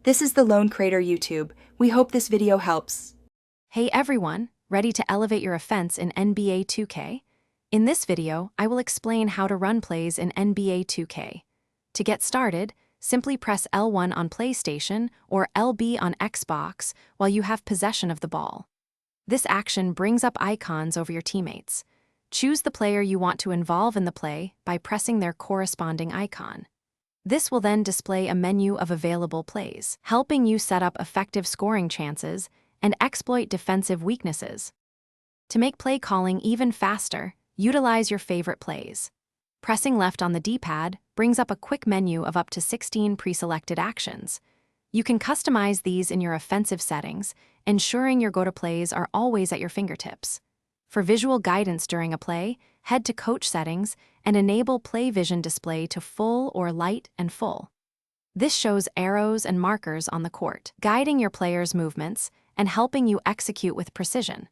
This is the Lone Crater YouTube. We hope this video helps. Hey everyone, ready to elevate your offense in NBA 2K? In this video, I will explain how to run plays in NBA 2K. To get started, simply press L1 on PlayStation or LB on Xbox while you have possession of the ball. This action brings up icons over your teammates. Choose the player you want to involve in the play by pressing their corresponding icon. This will then display a menu of available plays, helping you set up effective scoring chances and exploit defensive weaknesses. To make play calling even faster, utilize your favorite plays. Pressing left on the D-pad brings up a quick menu of up to 16 pre-selected actions. You can customize these in your offensive settings, ensuring your go-to plays are always at your fingertips. For visual guidance during a play, head to Coach Settings and enable Play Vision display to full or light and full. This shows arrows and markers on the court, guiding your players' movements and helping you execute with precision.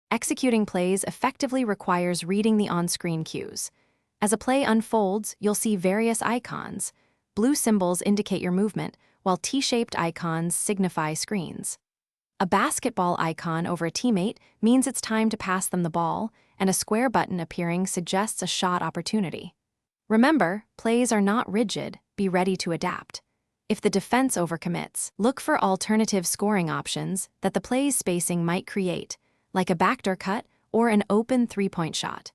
Executing plays effectively requires reading the on-screen cues. As a play unfolds, you'll see various icons. Blue symbols indicate your movement, while T-shaped icons signify screens. A basketball icon over a teammate means it's time to pass them the ball, and a square button appearing suggests a shot opportunity. Remember, plays are not rigid, be ready to adapt. If the defense overcommits, look for alternative scoring options that the play's spacing might create, like a backdoor cut or an open three-point shot.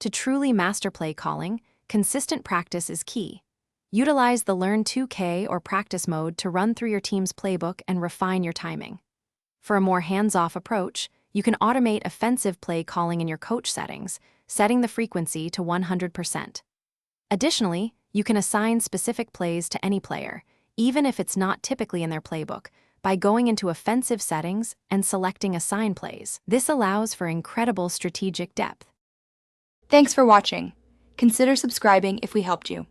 To truly master play calling, consistent practice is key. Utilize the Learn 2K or practice mode to run through your team's playbook and refine your timing. For a more hands-off approach, you can automate offensive play calling in your coach settings, setting the frequency to 100%. Additionally, you can assign specific plays to any player, even if it's not typically in their playbook, by going into offensive settings and selecting Assign Plays. This allows for incredible strategic depth. Thanks for watching. Consider subscribing if we helped you.